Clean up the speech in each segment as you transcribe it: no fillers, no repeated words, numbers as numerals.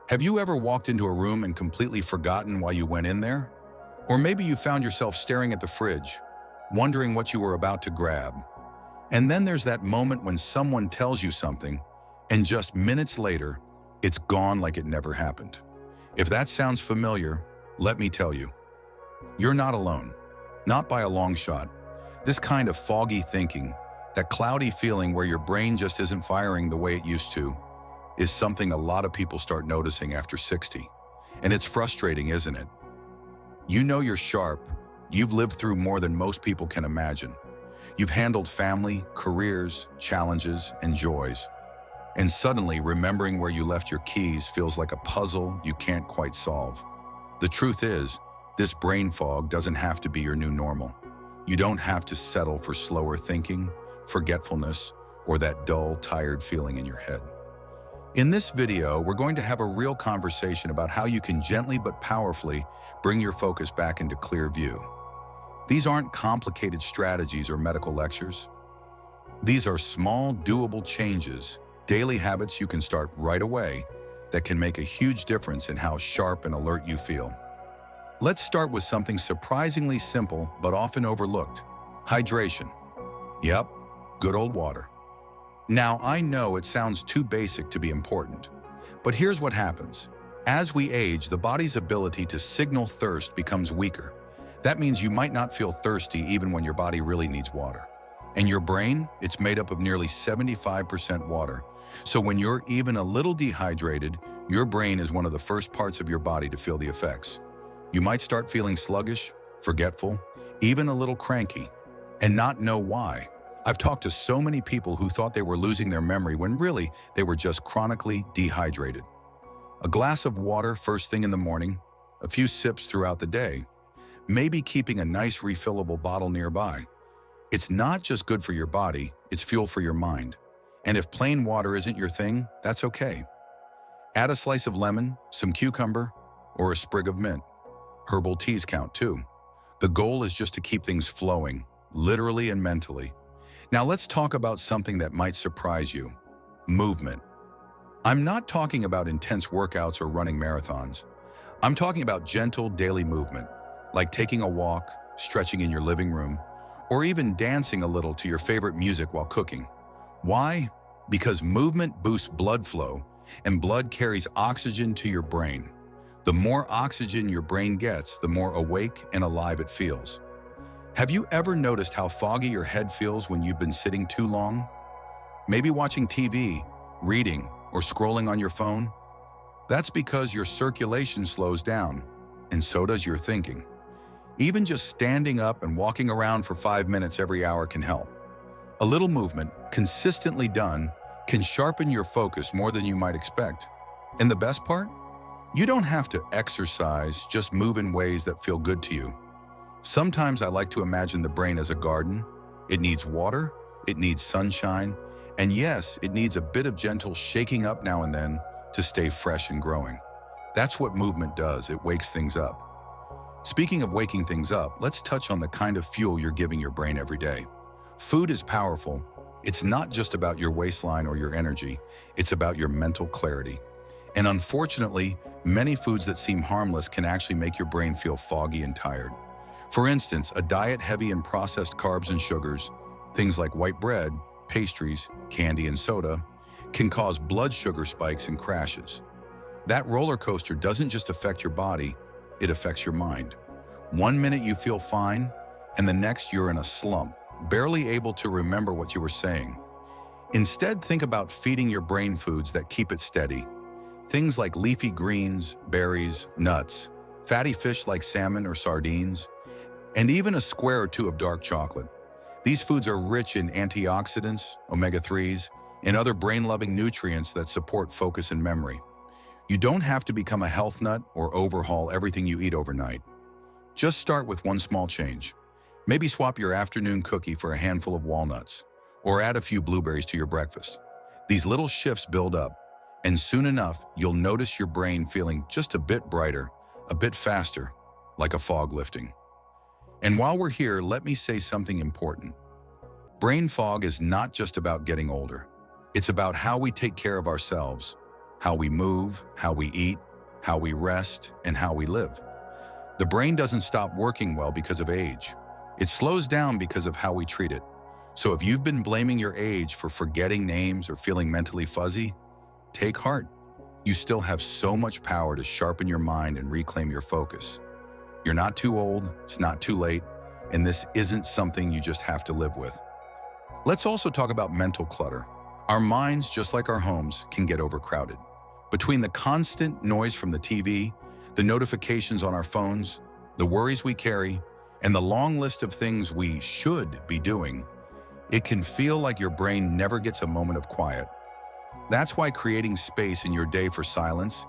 Have you ever walked into a room and completely forgotten why you went in there? Or maybe you found yourself staring at the fridge, wondering what you were about to grab. And then there's that moment when someone tells you something, and just minutes later, it's gone like it never happened. If that sounds familiar, let me tell you, you're not alone. Not by a long shot. This kind of foggy thinking, that cloudy feeling where your brain just isn't firing the way it used to, is something a lot of people start noticing after 60. And it's frustrating, isn't it? You know you're sharp. You've lived through more than most people can imagine. You've handled family, careers, challenges, and joys. And suddenly, remembering where you left your keys feels like a puzzle you can't quite solve. The truth is, this brain fog doesn't have to be your new normal. You don't have to settle for slower thinking, forgetfulness, or that dull, tired feeling in your head. In this video, we're going to have a real conversation about how you can gently but powerfully bring your focus back into clear view. These aren't complicated strategies or medical lectures. These are small, doable changes, daily habits you can start right away that can make a huge difference in how sharp and alert you feel. Let's start with something surprisingly simple but often overlooked: hydration. Yep, good old water. Now, I know it sounds too basic to be important, but here's what happens. As we age, the body's ability to signal thirst becomes weaker. That means you might not feel thirsty even when your body really needs water. And your brain, it's made up of nearly 75% water. So when you're even a little dehydrated, your brain is one of the first parts of your body to feel the effects. You might start feeling sluggish, forgetful, even a little cranky, and not know why. I've talked to so many people who thought they were losing their memory when really they were just chronically dehydrated. A glass of water first thing in the morning, a few sips throughout the day, maybe keeping a nice refillable bottle nearby. It's not just good for your body, it's fuel for your mind. And if plain water isn't your thing, that's okay. Add a slice of lemon, some cucumber, or a sprig of mint. Herbal teas count too. The goal is just to keep things flowing, literally and mentally. Now let's talk about something that might surprise you: movement. I'm not talking about intense workouts or running marathons. I'm talking about gentle daily movement, like taking a walk, stretching in your living room, or even dancing a little to your favorite music while cooking. Why? Because movement boosts blood flow, and blood carries oxygen to your brain. The more oxygen your brain gets, the more awake and alive it feels. Have you ever noticed how foggy your head feels when you've been sitting too long? Maybe watching TV, reading, or scrolling on your phone? That's because your circulation slows down, and so does your thinking. Even just standing up and walking around for 5 minutes every hour can help. A little movement, consistently done, can sharpen your focus more than you might expect. And the best part? You don't have to exercise, just move in ways that feel good to you. Sometimes I like to imagine the brain as a garden. It needs water, it needs sunshine, and yes, it needs a bit of gentle shaking up now and then to stay fresh and growing. That's what movement does, it wakes things up. Speaking of waking things up, let's touch on the kind of fuel you're giving your brain every day. Food is powerful. It's not just about your waistline or your energy, it's about your mental clarity. And unfortunately, many foods that seem harmless can actually make your brain feel foggy and tired. For instance, a diet heavy in processed carbs and sugars, things like white bread, pastries, candy, and soda, can cause blood sugar spikes and crashes. That roller coaster doesn't just affect your body, it affects your mind. 1 minute you feel fine, and the next you're in a slump, barely able to remember what you were saying. Instead, think about feeding your brain foods that keep it steady. Things like leafy greens, berries, nuts, fatty fish like salmon or sardines, and even a square or two of dark chocolate. These foods are rich in antioxidants, omega-3s, and other brain-loving nutrients that support focus and memory. You don't have to become a health nut or overhaul everything you eat overnight. Just start with one small change. Maybe swap your afternoon cookie for a handful of walnuts, or add a few blueberries to your breakfast. These little shifts build up, and soon enough, you'll notice your brain feeling just a bit brighter, a bit faster, like a fog lifting. And while we're here, let me say something important. Brain fog is not just about getting older. It's about how we take care of ourselves. how we move, how we eat, how we rest, and how we live. The brain doesn't stop working well because of age. It slows down because of how we treat it. So if you've been blaming your age for forgetting names or feeling mentally fuzzy, take heart. You still have so much power to sharpen your mind and reclaim your focus. You're not too old, it's not too late, and this isn't something you just have to live with. Let's also talk about mental clutter. Our minds, just like our homes, can get overcrowded. Between the constant noise from the TV, the notifications on our phones, the worries we carry, and the long list of things we should be doing, it can feel like your brain never gets a moment of quiet. That's why creating space in your day for silence,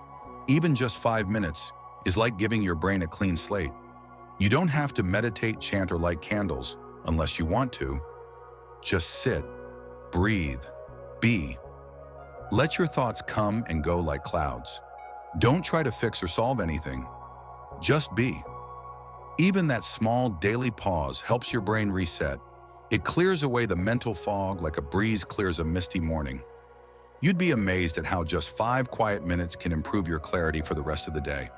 even just 5 minutes, is like giving your brain a clean slate. You don't have to meditate, chant, or light candles unless you want to. Just sit, breathe, be. Let your thoughts come and go like clouds. Don't try to fix or solve anything. Just be. Even that small daily pause helps your brain reset. It clears away the mental fog like a breeze clears a misty morning. You'd be amazed at how just 5 quiet minutes can improve your clarity for the rest of the day.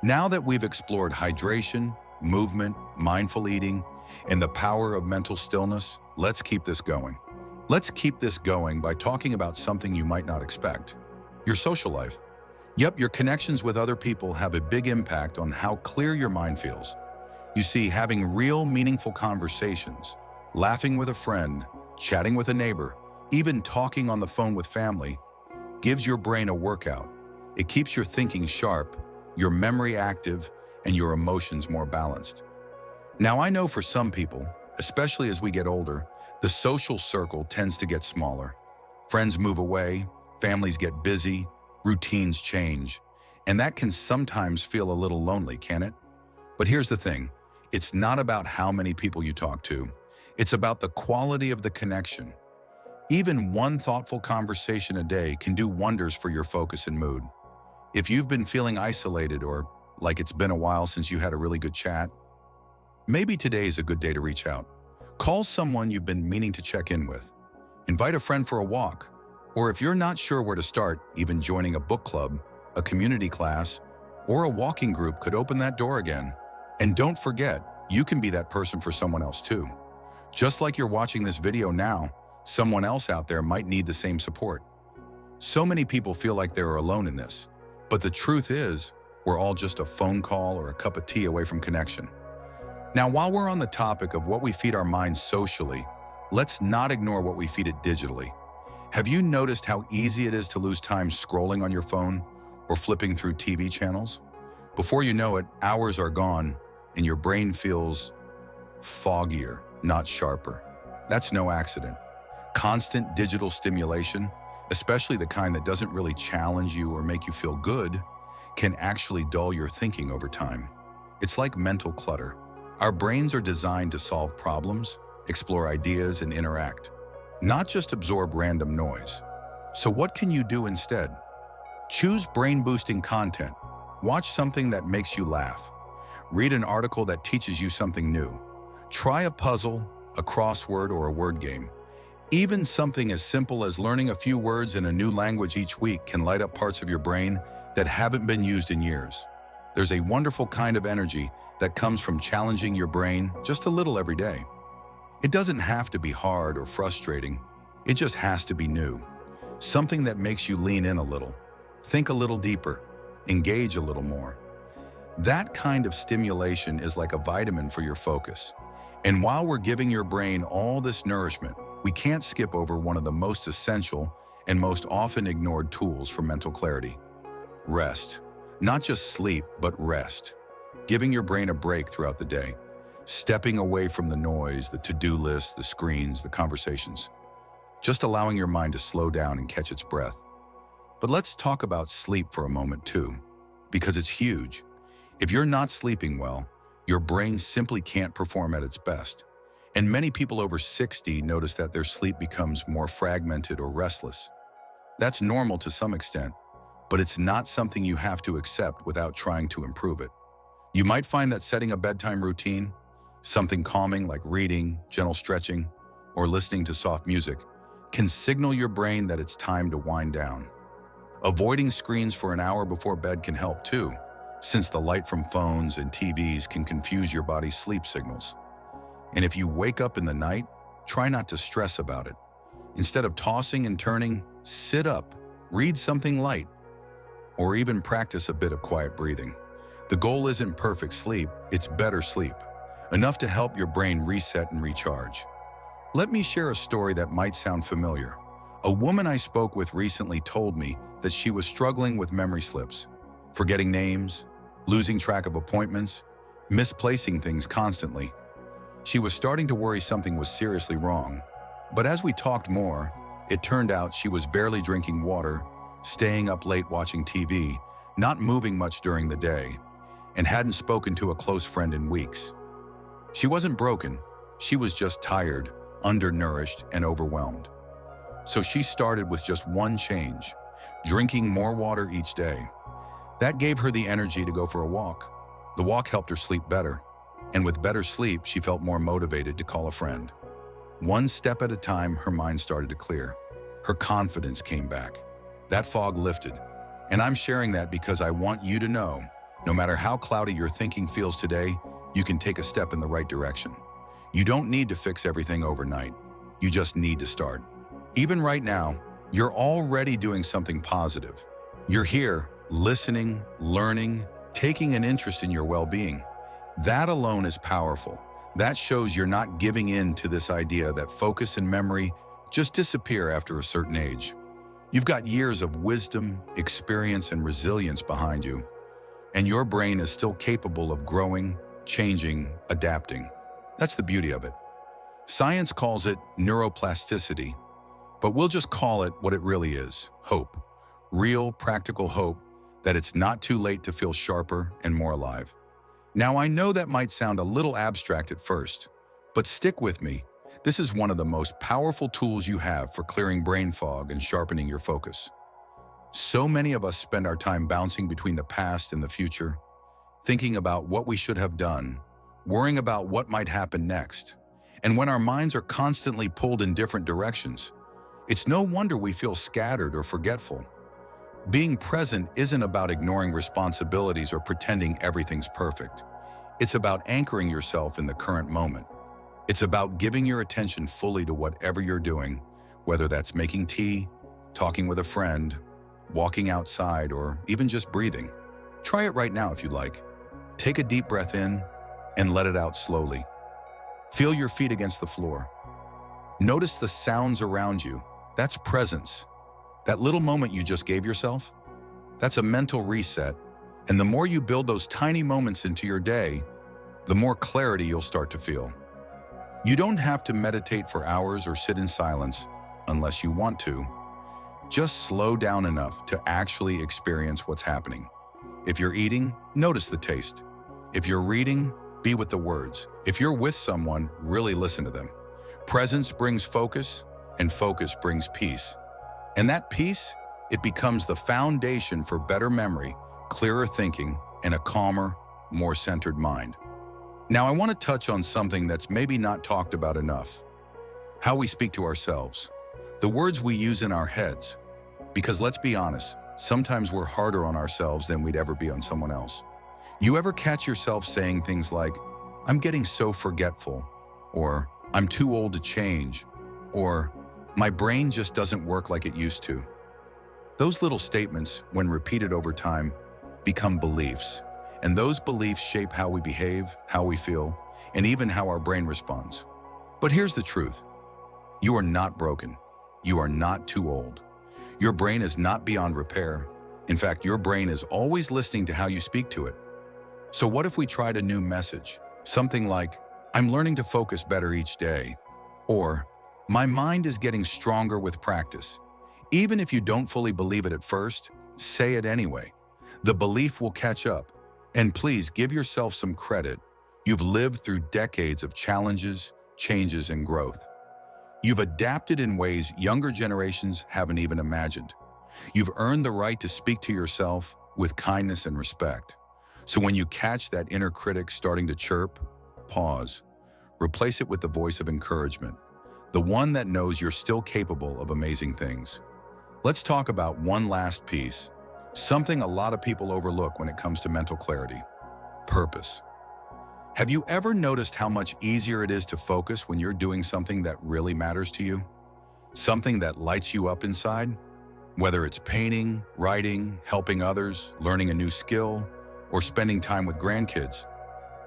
Now that we've explored hydration, movement, mindful eating, and the power of mental stillness, let's keep this going. Let's keep this going by talking about something you might not expect: your social life. Yep, your connections with other people have a big impact on how clear your mind feels. You see, having real, meaningful conversations, laughing with a friend, chatting with a neighbor, even talking on the phone with family, gives your brain a workout. It keeps your thinking sharp, your memory active, and your emotions more balanced. Now, I know for some people, especially as we get older, the social circle tends to get smaller. Friends move away, families get busy, routines change, and that can sometimes feel a little lonely, can it? But here's the thing, it's not about how many people you talk to. It's about the quality of the connection. Even one thoughtful conversation a day can do wonders for your focus and mood. If you've been feeling isolated or like it's been a while since you had a really good chat, maybe today is a good day to reach out. Call someone you've been meaning to check in with. Invite a friend for a walk. Or if you're not sure where to start, even joining a book club, a community class, or a walking group could open that door again. And don't forget, you can be that person for someone else too. Just like you're watching this video now, someone else out there might need the same support. So many people feel like they're alone in this, but the truth is, we're all just a phone call or a cup of tea away from connection. Now, while we're on the topic of what we feed our minds socially, let's not ignore what we feed it digitally. Have you noticed how easy it is to lose time scrolling on your phone or flipping through TV channels? Before you know it, hours are gone and your brain feels foggier, not sharper. That's no accident. Constant digital stimulation, especially the kind that doesn't really challenge you or make you feel good, can actually dull your thinking over time. It's like mental clutter. Our brains are designed to solve problems, explore ideas, and interact, not just absorb random noise. So what can you do instead? Choose brain-boosting content. Watch something that makes you laugh. Read an article that teaches you something new. Try a puzzle, a crossword, or a word game. Even something as simple as learning a few words in a new language each week can light up parts of your brain that haven't been used in years. There's a wonderful kind of energy that comes from challenging your brain just a little every day. It doesn't have to be hard or frustrating. It just has to be new. Something that makes you lean in a little, think a little deeper, engage a little more. That kind of stimulation is like a vitamin for your focus. And while we're giving your brain all this nourishment, we can't skip over one of the most essential and most often ignored tools for mental clarity: rest. Not just sleep, but rest. Giving your brain a break throughout the day. Stepping away from the noise, the to-do lists, the screens, the conversations. Just allowing your mind to slow down and catch its breath. But let's talk about sleep for a moment too, because it's huge. If you're not sleeping well, your brain simply can't perform at its best. And many people over 60 notice that their sleep becomes more fragmented or restless. That's normal to some extent, but it's not something you have to accept without trying to improve it. You might find that setting a bedtime routine, something calming like reading, gentle stretching, or listening to soft music, can signal your brain that it's time to wind down. Avoiding screens for an hour before bed can help too, since the light from phones and TVs can confuse your body's sleep signals. And if you wake up in the night, try not to stress about it. Instead of tossing and turning, sit up, read something light, or even practice a bit of quiet breathing. The goal isn't perfect sleep, it's better sleep, enough to help your brain reset and recharge. Let me share a story that might sound familiar. A woman I spoke with recently told me that she was struggling with memory slips, forgetting names, losing track of appointments, misplacing things constantly. She was starting to worry something was seriously wrong, but as we talked more, it turned out she was barely drinking water, staying up late watching TV, not moving much during the day, and hadn't spoken to a close friend in weeks. She wasn't broken, she was just tired, undernourished, and overwhelmed. So she started with just one change, drinking more water each day. That gave her the energy to go for a walk. The walk helped her sleep better, and with better sleep, she felt more motivated to call a friend. One step at a time, her mind started to clear. Her confidence came back. That fog lifted. And I'm sharing that because I want you to know, no matter how cloudy your thinking feels today, you can take a step in the right direction. You don't need to fix everything overnight. You just need to start. Even right now, you're already doing something positive. You're here, listening, learning, taking an interest in your well-being. That alone is powerful. That shows you're not giving in to this idea that focus and memory just disappear after a certain age. You've got years of wisdom, experience, and resilience behind you, and your brain is still capable of growing, changing, adapting. That's the beauty of it. Science calls it neuroplasticity, but we'll just call it what it really is: hope. Real, practical hope that it's not too late to feel sharper and more alive. Now, I know that might sound a little abstract at first, but stick with me. This is one of the most powerful tools you have for clearing brain fog and sharpening your focus. So many of us spend our time bouncing between the past and the future, thinking about what we should have done, worrying about what might happen next. And when our minds are constantly pulled in different directions, it's no wonder we feel scattered or forgetful. Being present isn't about ignoring responsibilities or pretending everything's perfect. It's about anchoring yourself in the current moment. It's about giving your attention fully to whatever you're doing, whether that's making tea, talking with a friend, walking outside, or even just breathing. Try it right now if you'd like. Take a deep breath in and let it out slowly. Feel your feet against the floor. Notice the sounds around you. That's presence. That little moment you just gave yourself, that's a mental reset. And the more you build those tiny moments into your day, the more clarity you'll start to feel. You don't have to meditate for hours or sit in silence unless you want to. Just slow down enough to actually experience what's happening. If you're eating, notice the taste. If you're reading, be with the words. If you're with someone, really listen to them. Presence brings focus, and focus brings peace. And that peace, it becomes the foundation for better memory, clearer thinking, and a calmer, more centered mind. Now, I want to touch on something that's maybe not talked about enough: how we speak to ourselves, the words we use in our heads. Because let's be honest, sometimes we're harder on ourselves than we'd ever be on someone else. You ever catch yourself saying things like, "I'm getting so forgetful," or "I'm too old to change," or "My brain just doesn't work like it used to"? Those little statements, when repeated over time, become beliefs. And those beliefs shape how we behave, how we feel, and even how our brain responds. But here's the truth. You are not broken. You are not too old. Your brain is not beyond repair. In fact, your brain is always listening to how you speak to it. So what if we tried a new message? Something like, "I'm learning to focus better each day," or "My mind is getting stronger with practice." Even if you don't fully believe it at first, say it anyway. The belief will catch up. And please give yourself some credit. You've lived through decades of challenges, changes, and growth. You've adapted in ways younger generations haven't even imagined. You've earned the right to speak to yourself with kindness and respect. So when you catch that inner critic starting to chirp, pause. Replace it with the voice of encouragement, the one that knows you're still capable of amazing things. Let's talk about one last piece, something a lot of people overlook when it comes to mental clarity: purpose. Have you ever noticed how much easier it is to focus when you're doing something that really matters to you? Something that lights you up inside? Whether it's painting, writing, helping others, learning a new skill, or spending time with grandkids,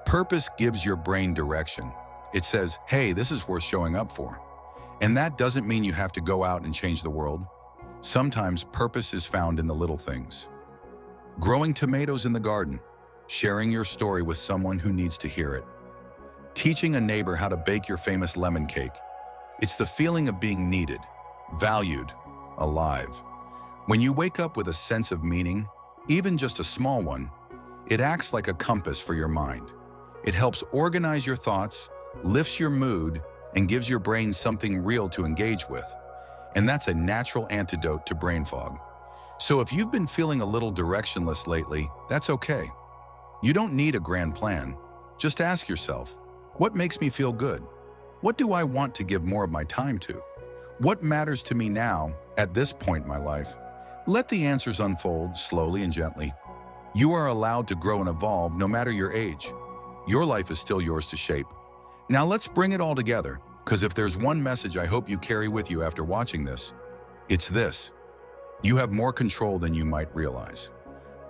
purpose gives your brain direction. It says, hey, this is worth showing up for. And that doesn't mean you have to go out and change the world. Sometimes purpose is found in the little things. Growing tomatoes in the garden, sharing your story with someone who needs to hear it, teaching a neighbor how to bake your famous lemon cake. It's the feeling of being needed, valued, alive. When you wake up with a sense of meaning, even just a small one, it acts like a compass for your mind. It helps organize your thoughts, lifts your mood, and gives your brain something real to engage with. And that's a natural antidote to brain fog. So if you've been feeling a little directionless lately, that's okay. You don't need a grand plan. Just ask yourself, what makes me feel good? What do I want to give more of my time to? What matters to me now, at this point in my life? Let the answers unfold slowly and gently. You are allowed to grow and evolve no matter your age. Your life is still yours to shape. Now let's bring it all together, because if there's one message I hope you carry with you after watching this, it's this: you have more control than you might realize.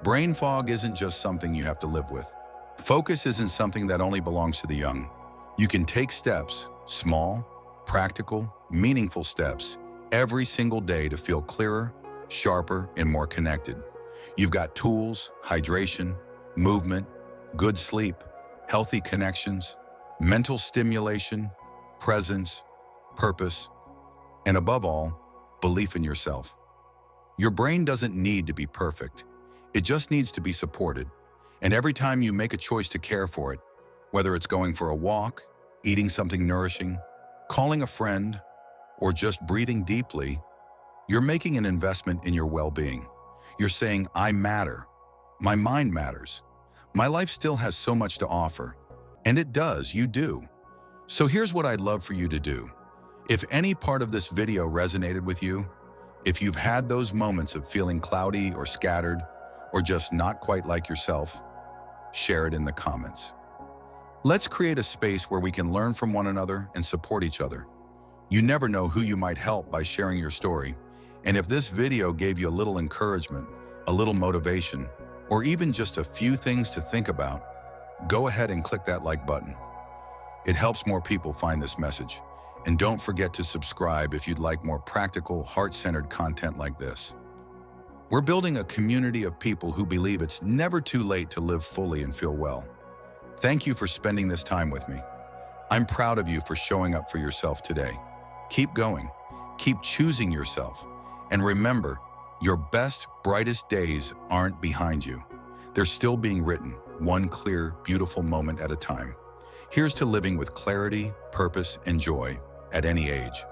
Brain fog isn't just something you have to live with. Focus isn't something that only belongs to the young. You can take steps, small, practical, meaningful steps, every single day to feel clearer, sharper, and more connected. You've got tools, hydration, movement, good sleep, healthy connections, mental stimulation, presence, purpose, and above all, belief in yourself. Your brain doesn't need to be perfect. It just needs to be supported. And every time you make a choice to care for it, whether it's going for a walk, eating something nourishing, calling a friend, or just breathing deeply, you're making an investment in your well-being. You're saying, I matter. My mind matters. My life still has so much to offer. And it does, you do. So here's what I'd love for you to do. If any part of this video resonated with you, if you've had those moments of feeling cloudy or scattered, or just not quite like yourself, share it in the comments. Let's create a space where we can learn from one another and support each other. You never know who you might help by sharing your story. And if this video gave you a little encouragement, a little motivation, or even just a few things to think about, go ahead and click that like button. It helps more people find this message. And don't forget to subscribe if you'd like more practical, heart-centered content like this. We're building a community of people who believe it's never too late to live fully and feel well. Thank you for spending this time with me. I'm proud of you for showing up for yourself today. Keep going. Keep choosing yourself. And remember, your best, brightest days aren't behind you. They're still being written, one clear, beautiful moment at a time. Here's to living with clarity, purpose, and joy at any age.